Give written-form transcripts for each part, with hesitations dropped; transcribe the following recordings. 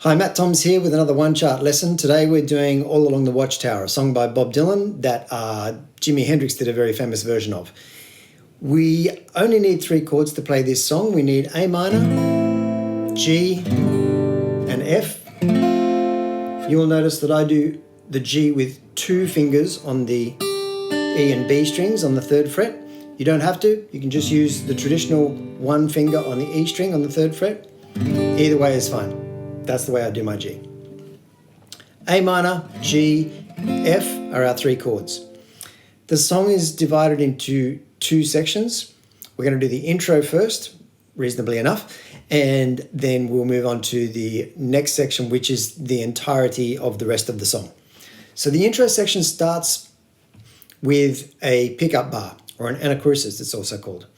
Hi, Matt Toms here with another OneChart lesson. Today we're doing All Along the Watchtower, a song by Bob Dylan that Jimi Hendrix did a very famous version of. We only need 3 chords to play this song. We need A minor, G, and F. You will notice that I do the G with 2 fingers on the E and B strings on the 3rd fret. You don't have to. You can just use the traditional 1 finger on the E string on the 3rd fret. Either way is fine. That's the way I do my G. A minor, G, F are our 3 chords. The song is divided into 2 sections. We're going to do the intro first, reasonably enough, and then we'll move on to the next section, which is the entirety of the rest of the song. So the intro section starts with a pickup bar, or an anacrusis it's also called,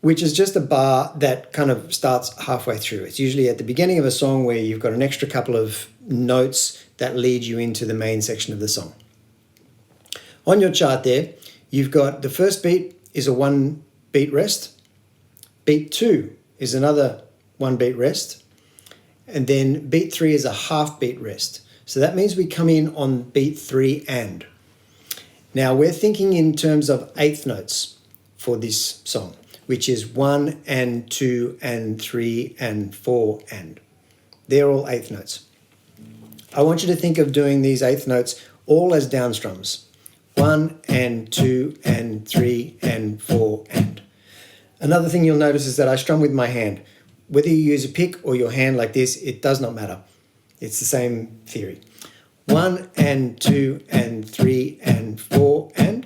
which is just a bar that kind of starts halfway through. It's usually at the beginning of a song where you've got an extra couple of notes that lead you into the main section of the song. On your chart there, you've got the first beat is a 1 beat rest. Beat 2 is another 1 beat rest. And then beat 3 is a half beat rest. So that means we come in on beat 3 and. Now we're thinking in terms of 1/8 notes for this song, which is 1 and 2 and 3 and 4 and. They're all 1/8 notes. I want you to think of doing these 1/8 notes all as down strums. 1 and 2 and 3 and 4 and. Another thing you'll notice is that I strum with my hand. Whether you use a pick or your hand like this, it does not matter. It's the same theory. 1 and 2 and 3 and 4 and.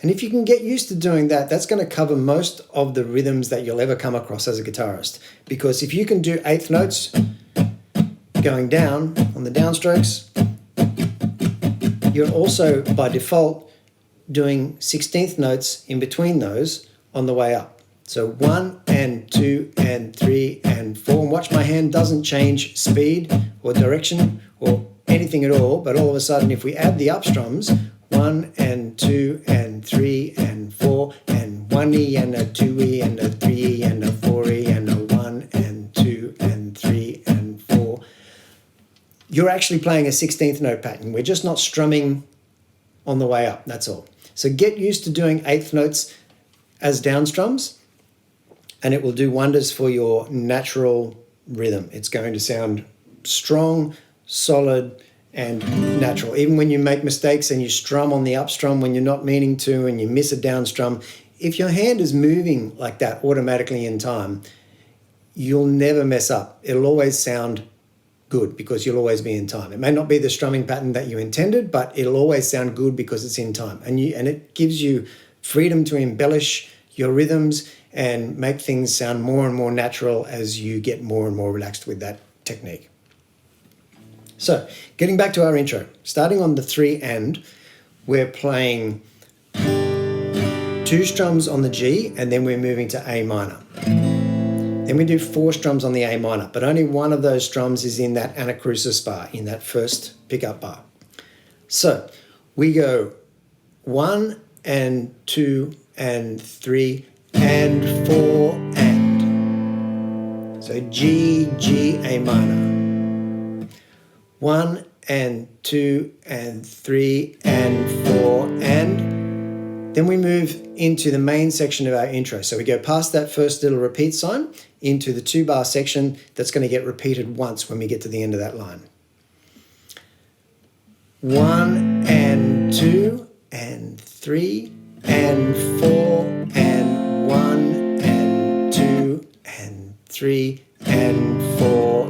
And if you can get used to doing that, that's going to cover most of the rhythms that you'll ever come across as a guitarist. Because if you can do 1/8 notes going down on the downstrokes, you're also by default doing 16th notes in between those on the way up. So 1 and 2 and 3 and 4. And watch my hand doesn't change speed or direction or anything at all. But all of a sudden, if we add the up strums, 1 and 2 and 3 and 4 and 1E and a 2E and a 3E and a 4E and a 1 and 2 and 3 and 4. You're actually playing a 16th note pattern. We're just not strumming on the way up, that's all. So get used to doing 1/8 notes as down strums, and it will do wonders for your natural rhythm. It's going to sound strong, solid, and natural. Even when you make mistakes and you strum on the up strum when you're not meaning to and you miss a down strum, if your hand is moving like that automatically in time, you'll never mess up. It'll always sound good because you'll always be in time. It may not be the strumming pattern that you intended, but it'll always sound good because it's in time. And it gives you freedom to embellish your rhythms and make things sound more and more natural as you get more and more relaxed with that technique. So, getting back to our intro, starting on the 3 and, we're playing 2 strums on the G and then we're moving to A minor. Then we do 4 strums on the A minor, but only one of those strums is in that anacrusis bar, in that first pickup bar. So, we go 1 and 2 and 3 and 4 and. So G, G, A minor. 1 and 2 and 3 and 4 and. Then we move into the main section of our intro. So we go past that first little repeat sign into the 2-bar section that's going to get repeated once when we get to the end of that line. 1 and 2 and 3 and 4 and 1 and 2 and 3 and 4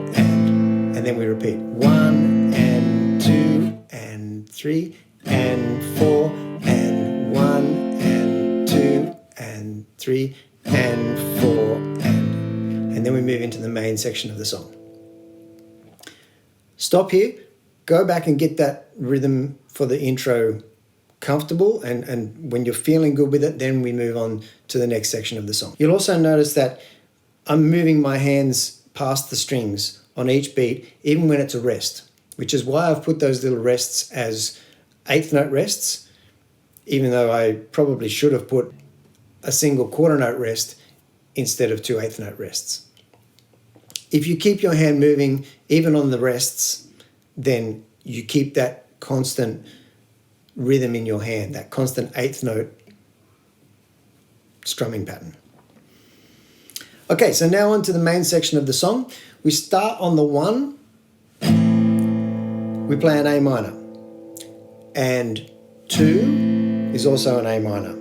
and then we repeat 1 and 2 and 3 and 4 and 1 and 2 and 3 and 4 and then we move into the main section of the song. Stop here, go back and get that rhythm for the intro comfortable, and when you're feeling good with it, then we move on to the next section of the song. You'll also notice that I'm moving my hands past the strings on each beat, even when it's a rest, which is why I've put those little rests as 1/8 note rests, even though I probably should have put a single 1/4 note rest instead of 2 1/8 note rests. If you keep your hand moving, even on the rests, then you keep that constant rhythm in your hand, that constant eighth note strumming pattern. Okay, so now on to the main section of the song. We start on the 1, we play an A minor, and 2 is also an A minor,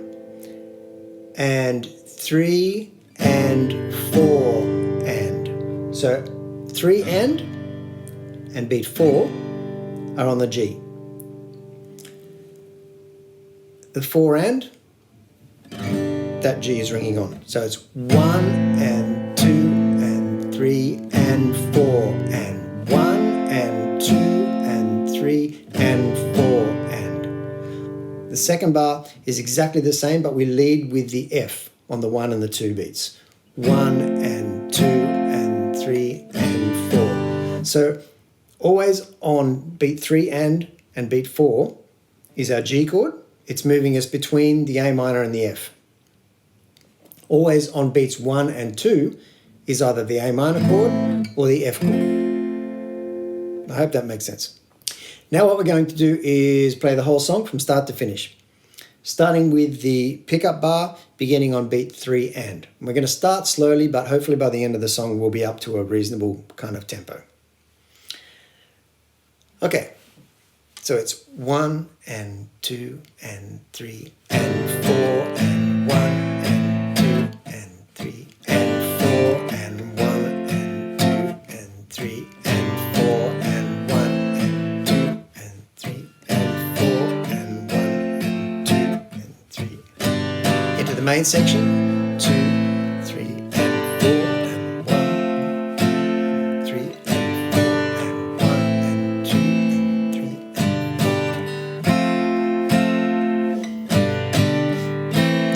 and 3 and 4 and. So 3 and beat 4 are on the G. The 4 and, that G is ringing on. So it's 1 and 2 and 3 and 4 and 1 and 2 and 3 and 4 and. The second bar is exactly the same, but we lead with the F on the 1 and the 2 beats. 1 and 2 and 3 and 4. So always on beat 3 and beat 4 is our G chord. It's moving us between the A minor and the F. Always on beats 1 and 2 is either the A minor chord or the F chord. I hope that makes sense. Now what we're going to do is play the whole song from start to finish, starting with the pickup bar beginning on beat 3 and. We're going to start slowly, but hopefully by the end of the song we'll be up to a reasonable kind of tempo. Okay, so it's 1 and 2 and 3 and 4 and 1 and 2 and 3 and 4 and 1 and 2 and 3 and 4 and 1 and 2 and 3 and 4 and 1 and 2 and 3. Into the main section, 2, 3 and 4 and 1, 3 and 4 and 1 and 2 and 3 and 4.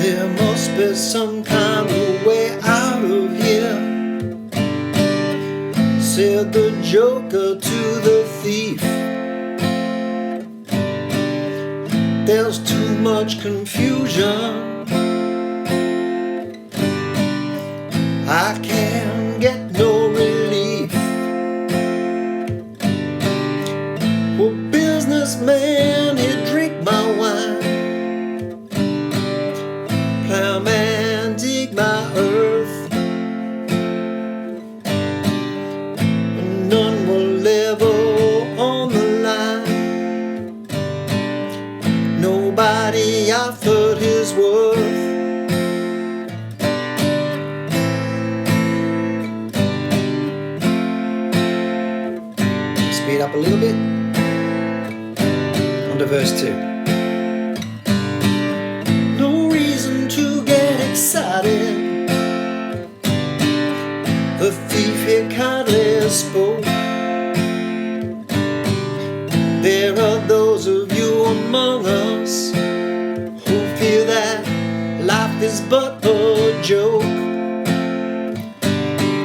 There must be some kind of way out of here, said the joker to the thief. There's too much confusion, I can't get no relief. Well, businessman, he'd drink my wine, plowman, dig my earth, and none will level on the line, nobody offered his worth. Speed up a little bit, on to verse 2. No reason to get excited, the thief he kindly spoke. There are those of you among us who feel that life is but a joke,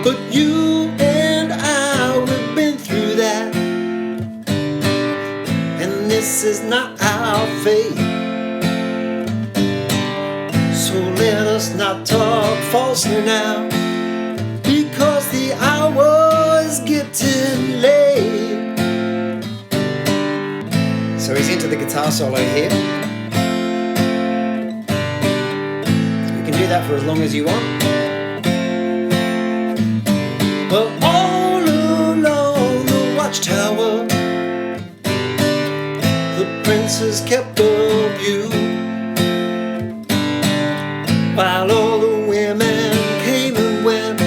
but you and I, we've been through that, and this is not our fate. So let us not talk falsely now, because the hour is getting late. So he's into the guitar solo here. You can do that for as long as you want. Well, all along the watchtower, the princes kept a view, while all the women came and went,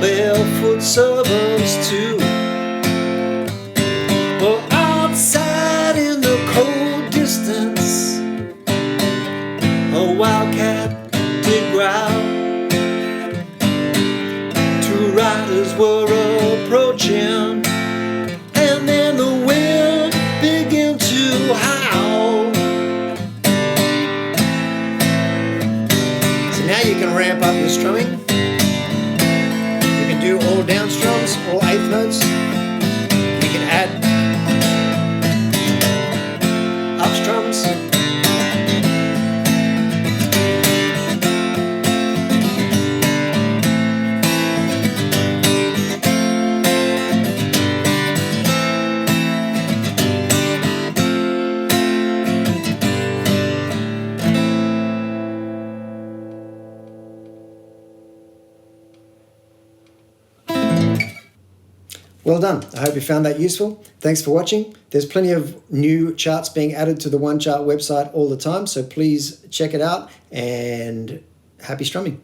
barefoot servants too. Well, outside in the cold distance, a wildcat did growl. Two riders were approaching, and then the wind began to howl. So now you can ramp up your strumming. You can do all down strums, all eighth notes. You can add up strums. Well done. I hope you found that useful. Thanks for watching. There's plenty of new charts being added to the OneChart website all the time, so please check it out, and happy strumming.